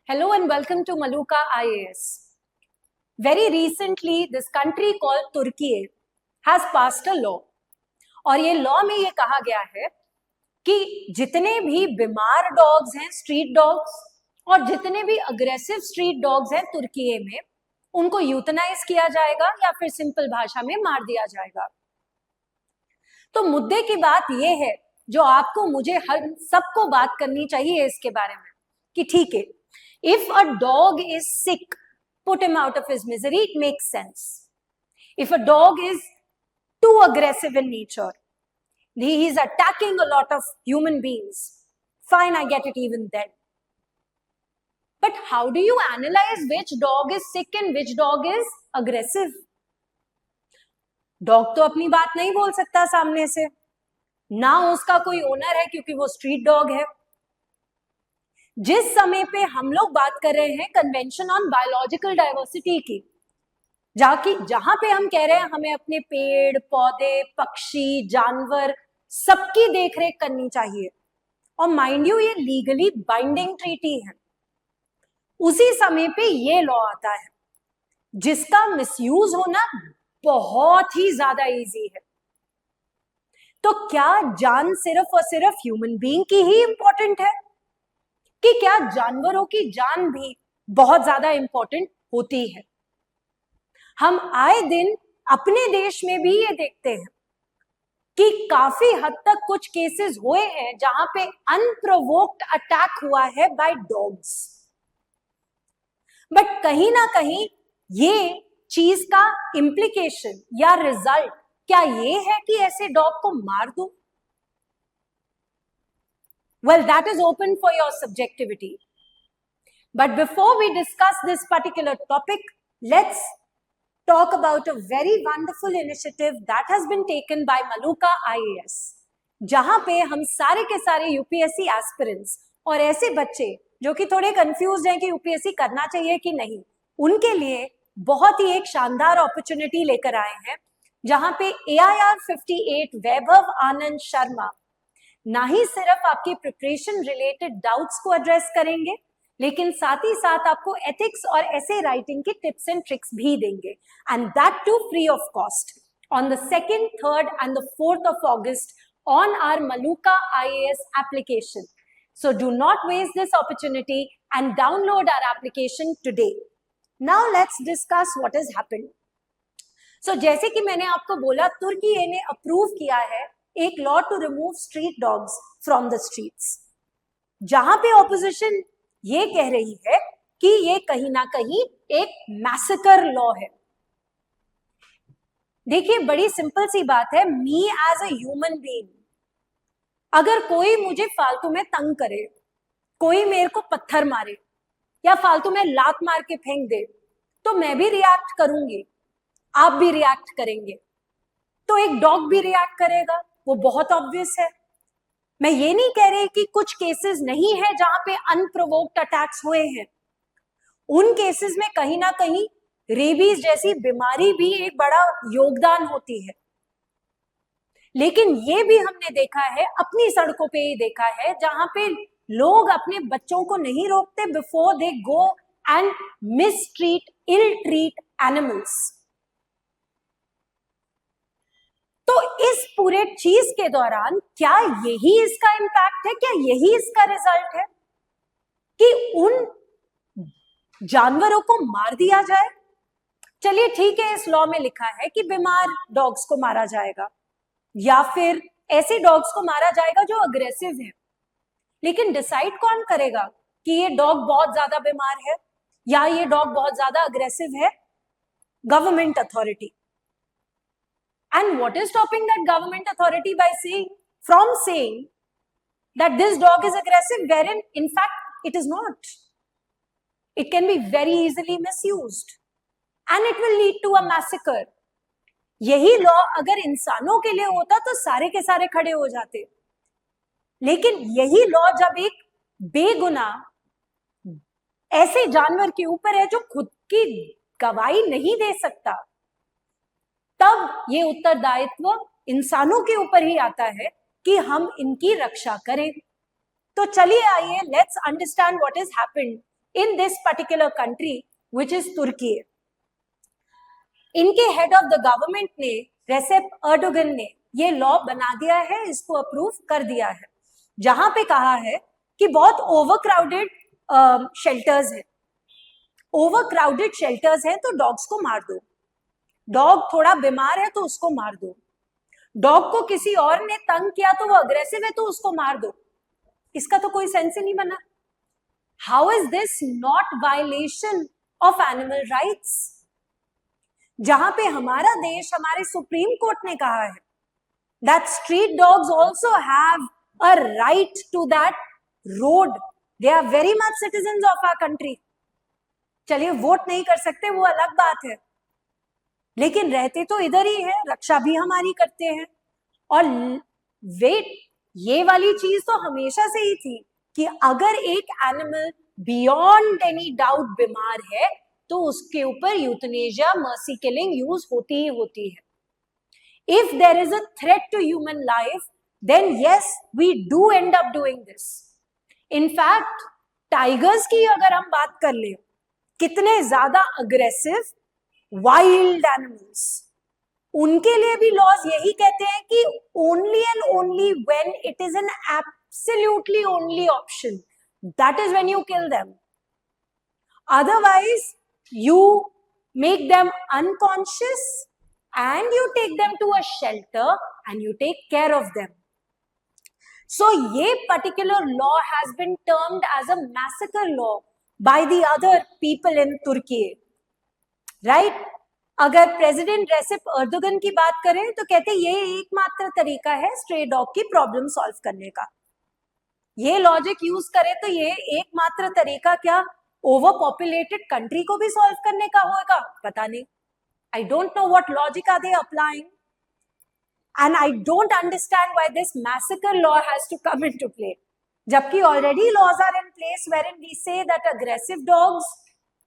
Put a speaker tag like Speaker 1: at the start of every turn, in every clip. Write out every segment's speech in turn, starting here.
Speaker 1: Hello and welcome to Maluka IAS. Very recently, this country called Turkey has passed a law. और ये law में ये कहा गया है कि जितने भी बीमार डॉग्स हैं, स्ट्रीट डॉग्स, और जितने भी अग्रेसिव स्ट्रीट डॉग्स हैं तुर्की में, उनको यूथनाइज किया जाएगा या फिर सिंपल भाषा में मार दिया जाएगा। तो मुद्दे की बात ये है जो आपको मुझे हर सबको बात करनी चाहिए इसके बारे में कि ठीक है, if a dog is sick, put him out of his misery, it makes sense. If a dog is too aggressive in nature, he is attacking a lot of human beings, fine, I get it even then. But how do you analyze which dog is sick and which dog is aggressive? Dog तो अपनी बात नहीं बोल सकता सामने से, ना उसका कोई ओनर है क्योंकि वो स्ट्रीट डॉग है। जिस समय पे हम लोग बात कर रहे हैं कन्वेंशन ऑन बायोलॉजिकल डाइवर्सिटी की, जहां पे हम कह रहे हैं हमें अपने पेड़ पौधे, पक्षी, जानवर सबकी देखरेख करनी चाहिए, और माइंड यू ये लीगली बाइंडिंग ट्रीटी है, उसी समय पे ये लॉ आता है जिसका मिसयूज होना बहुत ही ज्यादा इजी है। तो क्या जान सिर्फ और सिर्फ ह्यूमन बीइंग की ही इंपॉर्टेंट है कि क्या जानवरों की जान भी बहुत ज्यादा इंपॉर्टेंट होती है? हम आए दिन अपने देश में भी ये देखते हैं कि काफी हद तक कुछ केसेस हुए हैं जहां पे अनप्रोवोक्ड अटैक हुआ है बाय डॉग्स। बट कहीं ना कहीं ये चीज का इम्प्लीकेशन या रिजल्ट क्या ये है कि ऐसे डॉग को मार दो? Well, that is open for your subjectivity. But before we discuss this particular topic, let's talk about a very wonderful initiative that has been taken by Maluka IAS, जहां पे हम सारे के सारे यूपीएससी एस्पिरेंट्स और ऐसे बच्चे जो कि थोड़े कंफ्यूज हैं कि यूपीएससी करना चाहिए कि नहीं, उनके लिए बहुत ही एक शानदार अपॉर्चुनिटी लेकर आए हैं, जहां पे AIR 58 वैभव आनंद शर्मा ना ही सिर्फ आपके प्रिपरेशन रिलेटेड डाउट्स को एड्रेस करेंगे, लेकिन साथ ही साथ आपको एथिक्स और ऐसे राइटिंग के टिप्स एंड ट्रिक्स भी देंगे, and that too free of cost on the 2nd, 3rd and the 4th of August on our Maluka IAS application. So do not waste this opportunity and download our application today. Now let's discuss what has happened. So जैसे कि मैंने आपको बोला, तुर्की ने approve किया है एक law to remove street dogs from the streets, जहां पे ऑपोजिशन ये कह रही है कि ये कहीं ना कहीं एक मैसेकर लॉ है। देखिए, बड़ी सिंपल सी बात है, me as a human being, अगर कोई मुझे फालतू में तंग करे, कोई मेरे को पत्थर मारे या फालतू में लात मार के फेंक दे, तो मैं भी रिएक्ट करूंगी, आप भी रिएक्ट करेंगे, तो एक डॉग भी रिएक्ट करेगा, वो बहुत ऑब्वियस है। मैं ये नहीं कह रही कि कुछ केसेस नहीं है जहां पे अनप्रोवोक्ड अटैक्स हुए हैं, उन केसेस में कहीं ना कहीं रेबीज जैसी बीमारी भी एक बड़ा योगदान होती है, लेकिन ये भी हमने देखा है, अपनी सड़कों पे ही देखा है, जहां पे लोग अपने बच्चों को नहीं रोकते before they go and mistreat, ill treat animals. तो इस पूरे चीज के दौरान क्या यही इसका इम्पैक्ट है, क्या यही इसका रिजल्ट है कि उन जानवरों को मार दिया जाए? चलिए ठीक है, इस लॉ में लिखा है कि बीमार डॉग्स को मारा जाएगा या फिर ऐसे डॉग्स को मारा जाएगा जो अग्रेसिव है, लेकिन डिसाइड कौन करेगा कि ये डॉग बहुत ज्यादा बीमार है या ये डॉग बहुत ज्यादा अग्रेसिव है? Government authority. And what is stopping that government authority by saying that this dog is aggressive, wherein in fact it is not? It can be very easily misused and it will lead to a massacre. यही law अगर इंसानों के लिए होता तो सारे के सारे खड़े हो जाते, लेकिन यही लॉ जब एक बेगुनाह ऐसे जानवर के ऊपर है जो खुद की गवाही नहीं दे सकता, तब ये उत्तरदायित्व इंसानों के ऊपर ही आता है कि हम इनकी रक्षा करें। तो चलिए आइए, let's understand what is happened in this particular country, which is Turkey. इनके हेड ऑफ द गवर्नमेंट ने, रेसेप अर्डोगन ने, ये लॉ बना दिया है, इसको अप्रूव कर दिया है, जहां पे कहा है कि बहुत ओवरक्राउडेड शेल्टर्स है, ओवरक्राउडेड शेल्टर्स है तो डॉग्स को मार दो, डॉग थोड़ा बीमार है तो उसको मार दो, डॉग को किसी और ने तंग किया तो वो अग्रेसिव है तो उसको मार दो। इसका तो कोई सेंस ही नहीं बना। How is this not violation of animal rights? जहां पे हमारा देश, हमारे सुप्रीम कोर्ट ने कहा है that street dogs also have a right to that road, they are very much citizens of our country. चलिए वोट नहीं कर सकते वो अलग बात है, लेकिन रहते तो इधर ही है, रक्षा भी हमारी करते हैं। और वेट, ये वाली चीज तो हमेशा से ही थी कि अगर एक एनिमल बियॉन्ड एनी डाउट बीमार है तो उसके ऊपर यूथनेशिया, मर्सी किलिंग यूज होती ही होती है। If there is a threat to human life, then yes we do end up doing this. In fact tigers की अगर हम बात कर ले, कितने ज्यादा अग्रेसिव वाइल्ड एनिमल्स, उनके लिए भी लॉज यही कहते हैं कि only and only when it is an absolutely only option, that is when you kill them. Otherwise, you make them unconscious and you take them to a shelter and you take care of them. So, ये particular law has been termed as a massacre law by the other people in Turkey, right? अगर president रेसिप Erdogan की बात करें तो कहते ये एकमात्र तरीका है स्ट्रे डॉग की प्रॉब्लम सॉल्व करने का। ये लॉजिक यूज करें तो ये एकमात्र तरीका क्या ओवर पॉपुलेटेड कंट्री को भी सॉल्व करने का होगा? पता नहीं। I don't know what logic are they applying and I don't understand why this massacre law has to come into play, जबकि already laws are in place wherein we say that aggressive dogs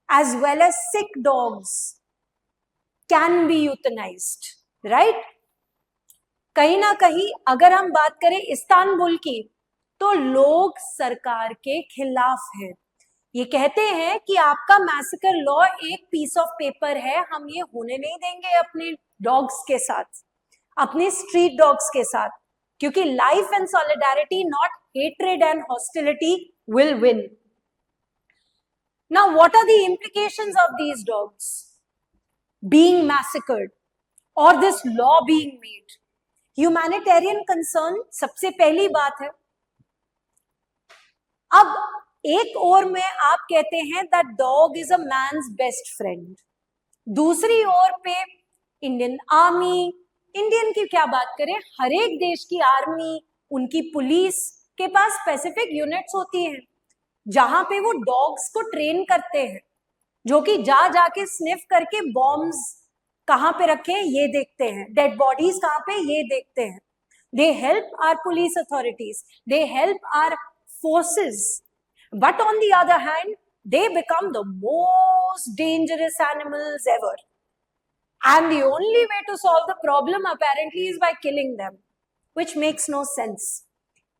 Speaker 1: as well as sick dogs can be euthanised, right? कहीं ना कहीं अगर हम बात करें Istanbul की, तो लोग सरकार के खिलाफ हैं। ये कहते हैं कि आपका मैसेकर लॉ एक पीस ऑफ पेपर है, हम ये होने नहीं देंगे अपने डॉग्स के साथ, अपने स्ट्रीट डॉग्स के साथ, क्योंकि life and solidarity, not hatred and hostility will win. Now what are the implications of these dogs being massacred or this law being made? Humanitarian concern सबसे पहली बात है। अब एक ओर में आप कहते हैं that dog is a man's best friend, दूसरी ओर पे इंडियन आर्मी, इंडियन की क्या बात करें, हर एक देश की आर्मी, उनकी पुलिस के पास स्पेसिफिक यूनिट्स होती हैं जहां पे वो डॉग्स को ट्रेन करते हैं, जो कि जा जाके स्निफ करके बॉम्ब्स कहां पे रखे ये देखते हैं, डेड बॉडीज कहां पे ये देखते हैं। They help our police authorities, they help our forces, but on the other hand they become the most dangerous animals ever, and the only way to solve the problem apparently is by killing them, which makes no sense.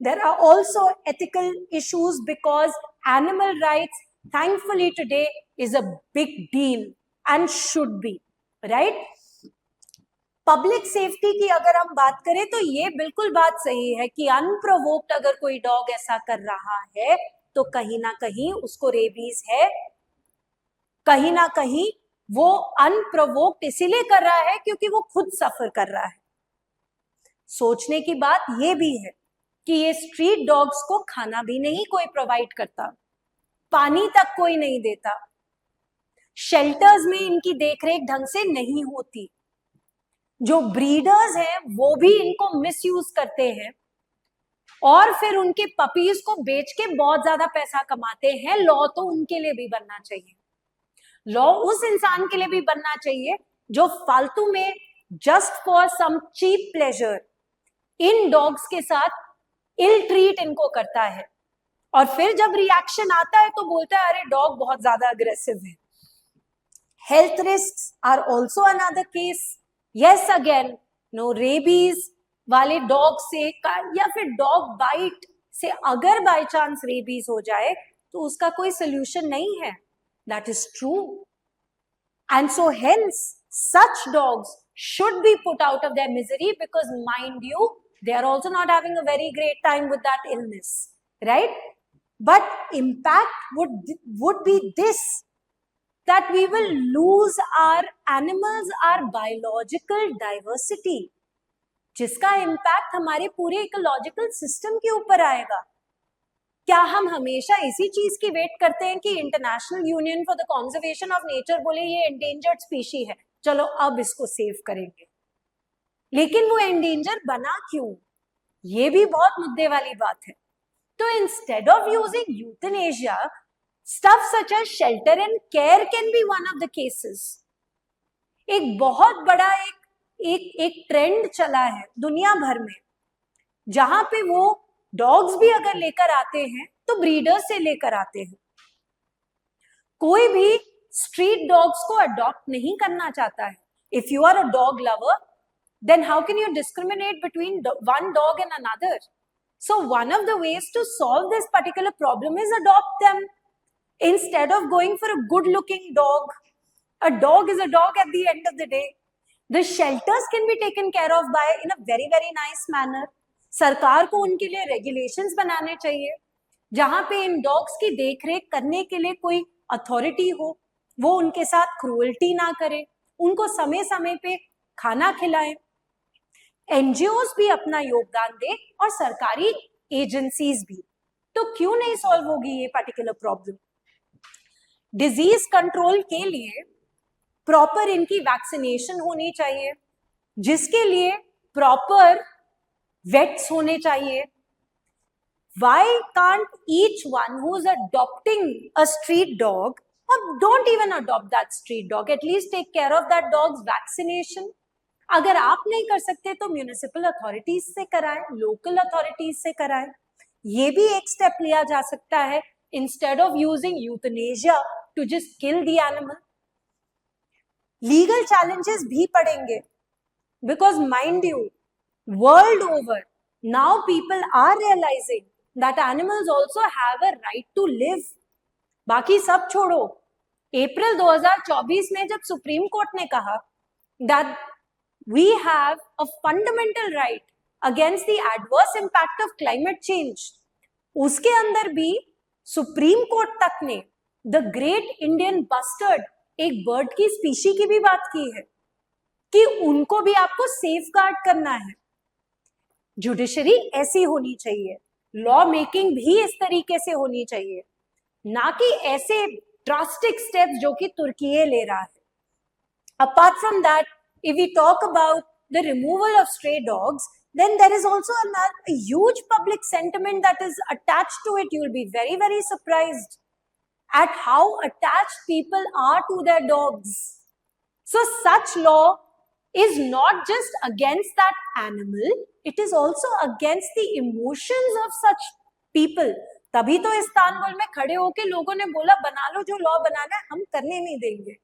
Speaker 1: There are also ethical issues because animal rights thankfully today is a big deal and should be, right? Public safety की अगर हम बात करें तो ये बिल्कुल बात सही है कि अनप्रोवोक्ड अगर कोई डॉग ऐसा कर रहा है तो कहीं ना कहीं उसको रेबीज है, कहीं ना कहीं वो अनप्रोवोक्ड इसीलिए कर रहा है क्योंकि वो खुद सफर कर रहा है। सोचने की बात ये भी है कि ये स्ट्रीट डॉग्स को खाना भी नहीं कोई प्रोवाइड करता, पानी तक कोई नहीं देता, शेल्टर्स में इनकी देखरेख ढंग से नहीं होती, जो ब्रीडर्स हैं वो भी इनको मिसयूज करते हैं और फिर उनके पपीज को बेच के बहुत ज्यादा पैसा कमाते हैं। लॉ तो उनके लिए भी बनना चाहिए, लॉ उस इंसान के लिए भी बनना चाहिए जो फालतू में just for some cheap pleasure इन डॉग्स के साथ इल ट्रीट इनको करता है और फिर जब रिएक्शन आता है तो बोलता है अरे डॉग बहुत ज्यादा अग्रेसिव है। Health risks are also another case. Yes again no, rabies वाले डॉग से या फिर डॉग बाइट से अगर बाय चांस रेबीज हो जाए तो उसका कोई solution नहीं है. That is true. And so hence, such dogs should be put out of their misery because, mind you, they are also not having a very great time with that illness, right? But impact would be this, that we will lose our animals, our biological diversity, जिसका impact हमारे पूरे ecological system के ऊपर आएगा. क्या हम हमेशा इसी चीज की वेट करते हैं कि international union for the conservation of nature बोले ये एंडेंजर्ड स्पीशी है, चलो अब इसको सेव करेंगे, लेकिन वो एंडेंजर बना क्यों, ये भी बहुत मुद्दे वाली बात है. तो instead of using euthanasia, stuff such as shelter and care can be one of the cases. एक बहुत बड़ा एक ट्रेंड चला है दुनिया भर में, जहां पे वो डॉग्स भी अगर लेकर आते हैं तो ब्रीडर्स से लेकर आते हैं. कोई भी स्ट्रीट डॉग्स को अडॉप्ट नहीं करना चाहता है. If you are a dog lover, then how can you discriminate between one dog and another? So one of the ways to solve this particular problem is adopt them. Instead of going for a good looking dog, a dog is a dog at the end of the day. The shelters can be taken care of by in a very, very nice manner. सरकार को उनके लिए regulations बनाने चाहिए, जहां पे इन dogs की देखरेख करने के लिए कोई अथॉरिटी हो, वो उनके साथ क्रूअल्टी ना करे, उनको समय समय पे खाना खिलाए. एनजीओस भी अपना योगदान दे और सरकारी एजेंसीज भी. तो क्यों नहीं सॉल्व होगी ये पर्टिकुलर प्रॉब्लम? डिजीज कंट्रोल के लिए प्रॉपर इनकी वैक्सीनेशन होनी चाहिए, जिसके लिए प्रॉपर वेट्स होने चाहिए. Why can't each one who's adopting a street dog, or don't even adopt that street dog, at least take care of that dog's vaccination? अगर आप नहीं कर सकते तो म्यूनिसिपल अथॉरिटीज से कराएं, लोकल अथॉरिटीज से कराएं. ये भी एक स्टेप लिया जा सकता है instead of using euthanasia to just kill the animal. Legal challenges भी पड़ेंगे, because mind you, world over, now people are realizing that animals also have a right to live. बाकी सब छोड़ो, अप्रैल 2024 में जब सुप्रीम कोर्ट ने कहा that we have a fundamental right against the adverse impact of climate change, उसके अंदर भी सुप्रीम कोर्ट तक ने the great Indian bustard, एक बर्ड की स्पीशी की भी बात की है कि उनको भी आपको सेफ गार्ड करना है. जुडिशरी ऐसी होनी चाहिए, लॉ मेकिंग भी इस तरीके से होनी चाहिए, ना कि ऐसे ड्रास्टिक स्टेप्स जो कि तुर्की ले रहा है. Apart from that, if we talk about the removal of stray dogs, then there is also a huge public sentiment that is attached to it. You will be very, very surprised at how attached people are to their dogs. So such law is not just against that animal, it is also against the emotions of such people. तभी तो Istanbul में खड़े होके लोगों ने बोला बना लो जो लॉ बनाना है, हम करने नहीं देंगे.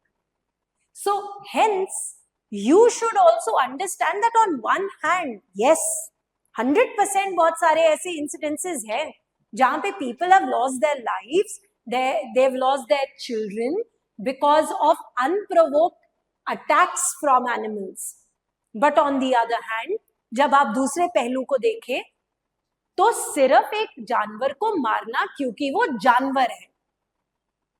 Speaker 1: So hence you should also understand that on one hand, yes, 100% बहुत सारे ऐसे incidences हैं जहां पे people have lost their lives, they've lost their children because of unprovoked attacks from animals. But on the other hand, जब आप दूसरे पहलू को देखें तो सिर्फ एक जानवर को मारना क्योंकि वो जानवर है,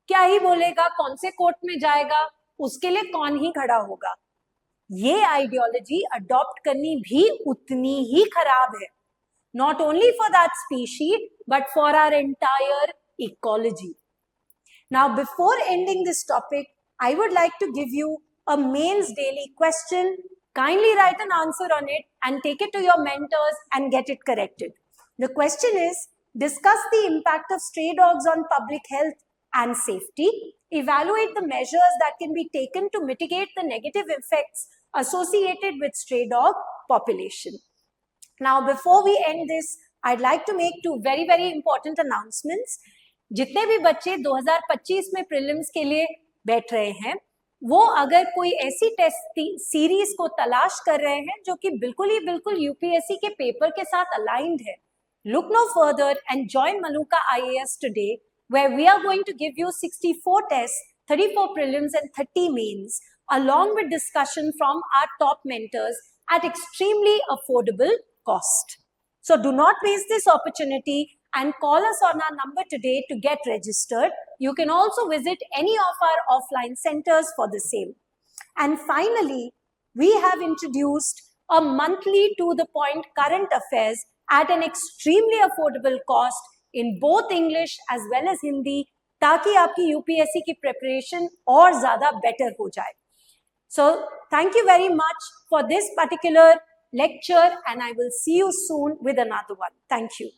Speaker 1: क्या ही बोलेगा, कौन से कोर्ट में जाएगा, उसके लिए कौन ही खड़ा होगा, ये आइडियोलॉजी अडॉप्ट करनी भी उतनी ही खराब है. Not only for that species but for our entire ecology. Now before ending this topic, I would like to give you a mains daily question. Kindly write an answer on it and take it to your mentors and get it corrected. The question is, discuss the impact of stray dogs on public health and safety. Evaluate the measures that can be taken to mitigate the negative effects associated with stray dog population. Now, before we end this, I'd like to make two very, very important announcements. जितने भी बच्चे 2025 में prelims के लिए बैठ रहे हैं, वो अगर कोई ऐसी टेस्ट सीरीज को तलाश कर रहे हैं जो कि बिल्कुल यूपीएससी के पेपर के साथ अलाइंड है, look no further and join Maluka IAS today. where we are going to give you 64 tests, 34 prelims and 30 mains, along with discussion from our top mentors at extremely affordable cost. So do not waste this opportunity and call us on our number today to get registered. You can also visit any of our offline centers for the same. And finally, we have introduced a monthly to-the-point current affairs at an extremely affordable cost in both English as well as Hindi, ताकि आपकी UPSC की preparation और ज़्यादा better हो जाए. So thank you very much for this particular lecture, and I will see you soon with another one. Thank you.